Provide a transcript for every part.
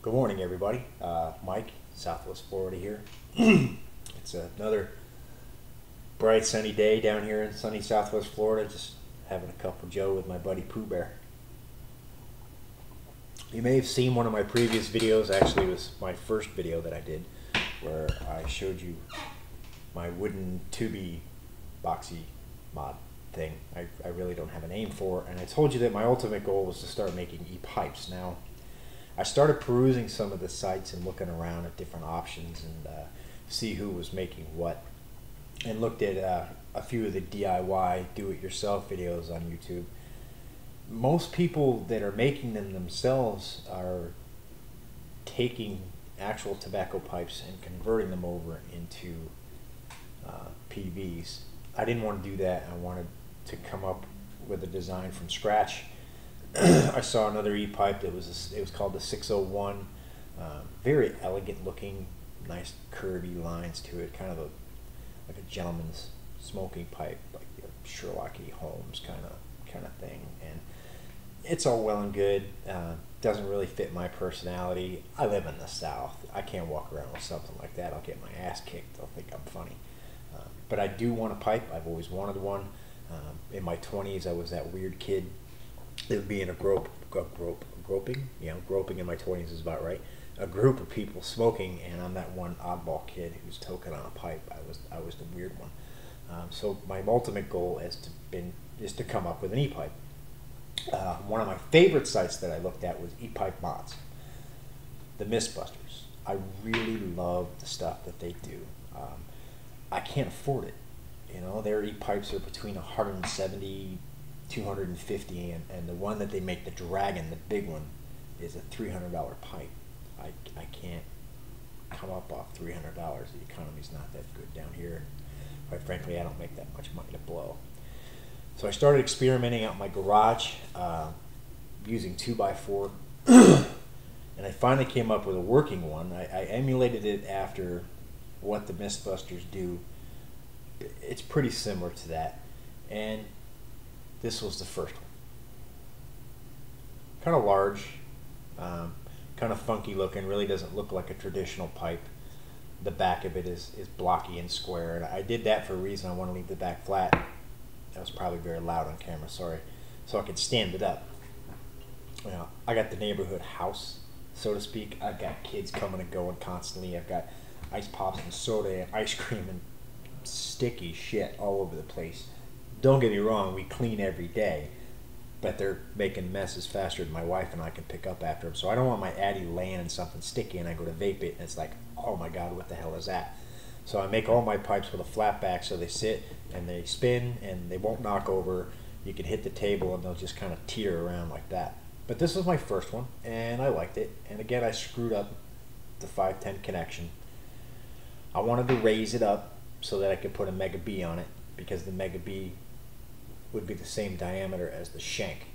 Good morning, everybody. Mike, Southwest Florida here. It's another bright sunny day down here in sunny Southwest Florida, just having a cup of Joe with my buddy Pooh Bear. You may have seen one of my previous videos. Actually, it was my first video that I did, where I showed you my wooden tubey boxy mod thing. I really don't have a name for it, and I told you that my ultimate goal was to start making e-pipes. Now, I started perusing some of the sites and looking around at different options and see who was making what, and looked at a few of the DIY do-it-yourself videos on YouTube. Most people that are making them themselves are taking actual tobacco pipes and converting them over into PVs. I didn't want to do that. I wanted to come up with a design from scratch. I saw another e-pipe that it was called the 601. Very elegant looking, nice curvy lines to it, kind of like a gentleman's smoking pipe, like Sherlock E. Holmes kind of thing. And it's all well and good. Doesn't really fit my personality. I live in the South. I can't walk around with something like that. I'll get my ass kicked. They'll think I'm funny. But I do want a pipe. I've always wanted one. In my 20s, I was that weird kid. It would be in groping. You know, groping in my 20s is about right. A group of people smoking, and I'm that one oddball kid who's toking on a pipe. I was the weird one. So my ultimate goal is to come up with an e-pipe. One of my favorite sites that I looked at was e-pipemod, the Mythbusters. I really love the stuff that they do. I can't afford it. You know, their e-pipes are between 170, 250, and the one that they make, the Dragon, the big one, is a $300 pipe. I can't come up off $300. The economy's not that good down here. Quite frankly, I don't make that much money to blow. So I started experimenting out in my garage using 2x4, and I finally came up with a working one. I emulated it after what the Mythbusters do. It's pretty similar to that, and this was the first one. Kind of large, kind of funky looking, really doesn't look like a traditional pipe. The back of it is blocky and square, and I did that for a reason. I want to leave the back flat. That was probably very loud on camera, sorry. So I could stand it up. You know, I got the neighborhood house, so to speak. I've got kids coming and going constantly. I've got ice pops and soda and ice cream and sticky shit all over the place. Don't get me wrong, we clean every day, but they're making messes faster than my wife and I can pick up after them. So I don't want my Addy laying in something sticky and I go to vape it and it's like, oh my God, what the hell is that? So I make all my pipes with a flat back, so they sit and they spin and they won't knock over. You can hit the table and they'll just kind of teeter around like that. But this was my first one and I liked it. And again, I screwed up the 510 connection. I wanted to raise it up so that I could put a Mega B on it, because the Mega B would be the same diameter as the shank.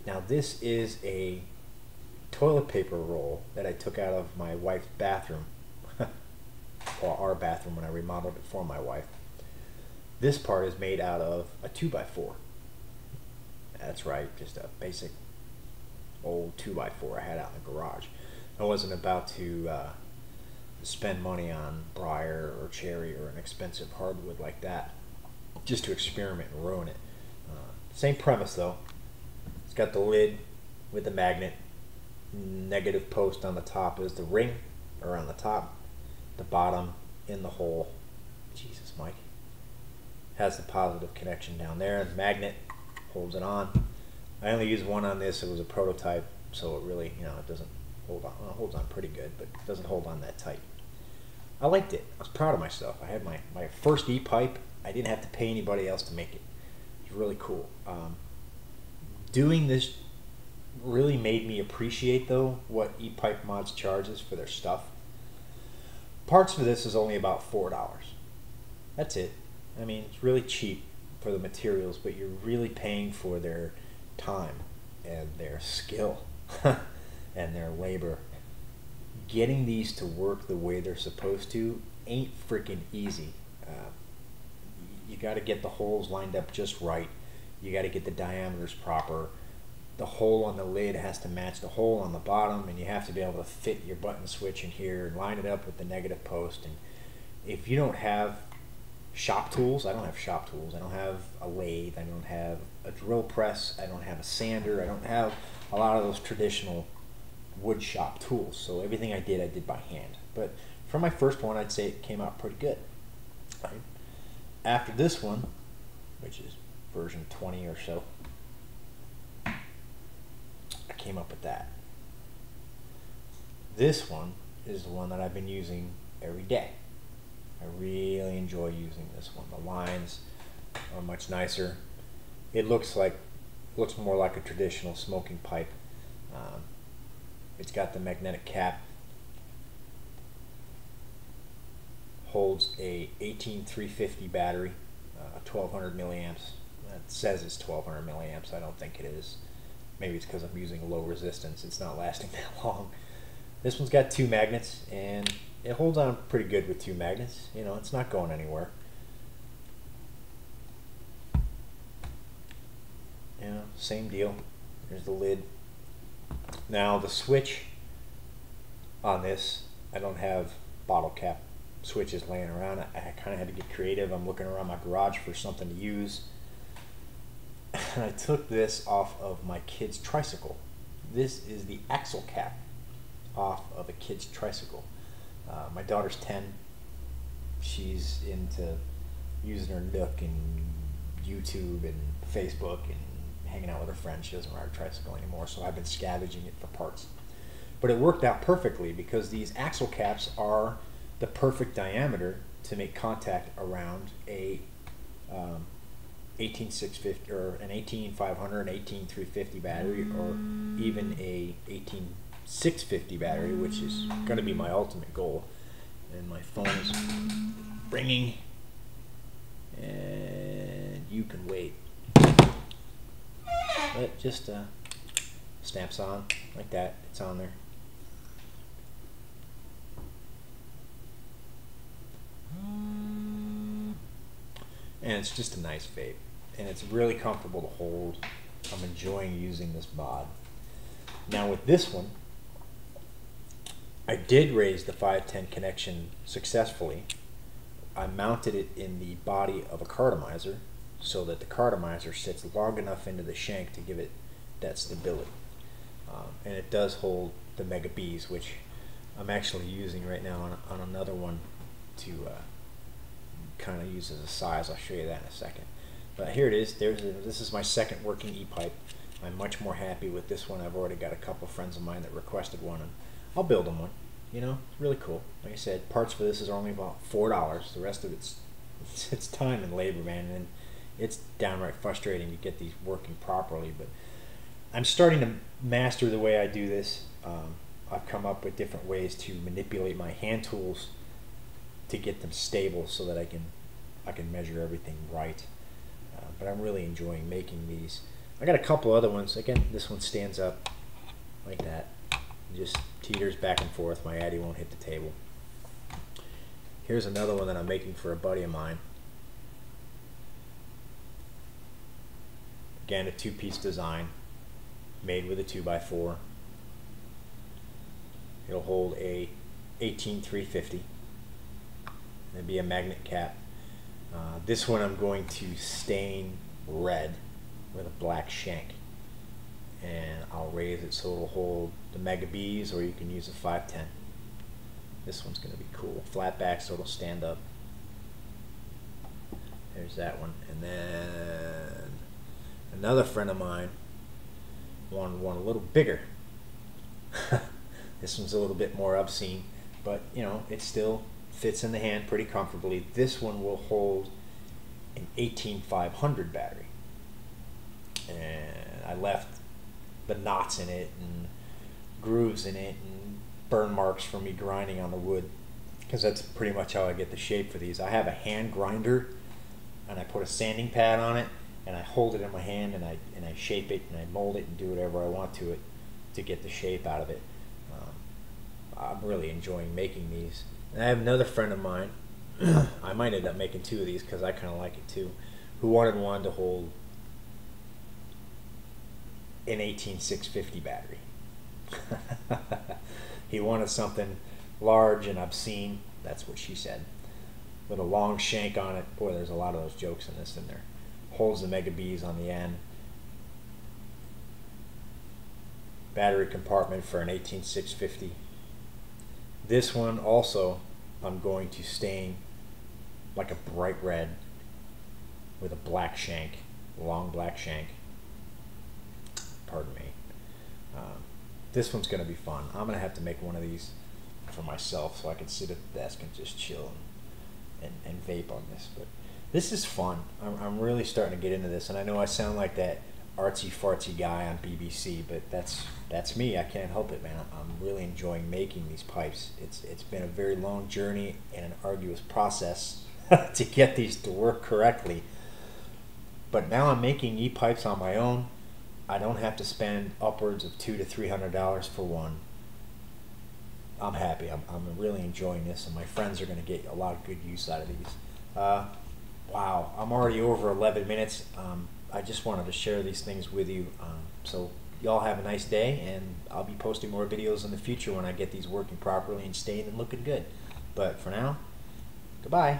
Now this is a toilet paper roll that I took out of my wife's bathroom, or our bathroom when I remodeled it for my wife. This part is made out of a 2x4. That's right, just a basic old 2x4 I had out in the garage. I wasn't about to spend money on briar or cherry or an expensive hardwood like that just to experiment and ruin it. Same premise though. It's got the lid with the magnet. Negative post on the top is the ring, or on the top. The bottom in the hole. Jesus, Mike. Has the positive connection down there. The magnet holds it on. I only used one on this. It was a prototype, so it really, you know, it doesn't hold on. Well, it holds on pretty good, but it doesn't hold on that tight. I liked it. I was proud of myself. I had my first e-pipe. I didn't have to pay anybody else to make it. It was really cool. Doing this really made me appreciate, though, what e-pipemod charges for their stuff. Parts for this is only about $4. That's it. I mean, it's really cheap for the materials, but you're really paying for their time and their skill and their labor. Getting these to work the way they're supposed to ain't freaking easy. You got to get the holes lined up just right. You got to get the diameters proper. the hole on the lid has to match the hole on the bottom, and you have to be able to fit your button switch in here and line it up with the negative post. And if you don't have shop tools, I don't have shop tools, I don't have a lathe, I don't have a drill press, I don't have a sander, I don't have a lot of those traditional wood shop tools. So everything I did by hand. But for my first one, I'd say it came out pretty good. Right? After this one, which is version 20 or so, I came up with that. This one is the one that I've been using every day. I really enjoy using this one. The lines are much nicer. It looks more like a traditional smoking pipe. It's got the magnetic cap. Holds a 18350 battery, 1200 milliamps. It says it's 1200 milliamps. I don't think it is. Maybe it's because I'm using a low resistance. It's not lasting that long. This one's got 2 magnets, and it holds on pretty good with 2 magnets. You know, it's not going anywhere. You know, same deal. There's the lid. Now the switch on this, I don't have bottle cap switches laying around. I kind of had to get creative. I'm looking around my garage for something to use. And I took this off of my kid's tricycle. This is the axle cap off of a kid's tricycle. My daughter's 10. She's into using her Nook and YouTube and Facebook and hanging out with her friends. She doesn't ride a tricycle anymore, so I've been scavenging it for parts. But it worked out perfectly because these axle caps are the perfect diameter to make contact around a 18650 or an 18500, an 18350 battery, or even a 18650 battery, which is going to be my ultimate goal. And my phone is ringing, and you can wait. It just snaps on like that. It's on there. And it's just a nice vape, and it's really comfortable to hold. I'm enjoying using this mod. Now with this one, I did raise the 510 connection successfully. I mounted it in the body of a cartomizer so that the cartomizer sits long enough into the shank to give it that stability. And it does hold the Mega Bs, which I'm actually using right now on another one to kind of use as a size. I'll show you that in a second. But here it is. This is my second working e-pipe. I'm much more happy with this one. I've already got a couple friends of mine that requested one, and I'll build them one. You know, it's really cool. Like I said, parts for this is only about $4. The rest of it's time and labor, man, and it's downright frustrating to get these working properly. But I'm starting to master the way I do this. I've come up with different ways to manipulate my hand tools to get them stable so that I can measure everything right. But I'm really enjoying making these. I got a couple other ones. Again, this one stands up like that. It just teeters back and forth. My addy won't hit the table. Here's another one that I'm making for a buddy of mine. Again, a 2-piece design made with a 2x4. It'll hold a 18350. There'll be a magnet cap. This one I'm going to stain red with a black shank, and I'll raise it so it'll hold the Mega Bs, or you can use a 510. This one's going to be cool. Flat back so it'll stand up. There's that one. And then another friend of mine wanted one a little bigger. This one's a little bit more obscene, but you know, it still fits in the hand pretty comfortably. This one will hold an 18500 battery, and I left the knots in it and grooves in it and burn marks from me grinding on the wood, because that's pretty much how I get the shape for these. I have a hand grinder, and I put a sanding pad on it, and I hold it in my hand, and I shape it, and I mold it and do whatever I want to it to get the shape out of it. I'm really enjoying making these. And I have another friend of mine, I might end up making 2 of these because I kind of like it too, who wanted one to hold an 18650 battery. He wanted something large and obscene. That's what she said. With a long shank on it. Boy, there's a lot of those jokes in this in there. Holds the Mega Bs on the end. Battery compartment for an 18650. This one also I'm going to stain like a bright red with a black shank, long black shank. Pardon me. This one's going to be fun. I'm going to have to make one of these for myself so I can sit at the desk and just chill and vape on this. But this is fun. I'm really starting to get into this, and I know I sound like that artsy fartsy guy on BBC, but that's me. I can't help it, man. I'm really enjoying making these pipes. It's been a very long journey and an arduous process to get these to work correctly. But now I'm making e-pipes on my own. I don't have to spend upwards of $200 to $300 for one. I'm happy. I'm really enjoying this, and my friends are going to get a lot of good use out of these. Wow, I'm already over 11 minutes. I just wanted to share these things with you. So y'all have a nice day, and I'll be posting more videos in the future when I get these working properly and staying and looking good. But for now, goodbye.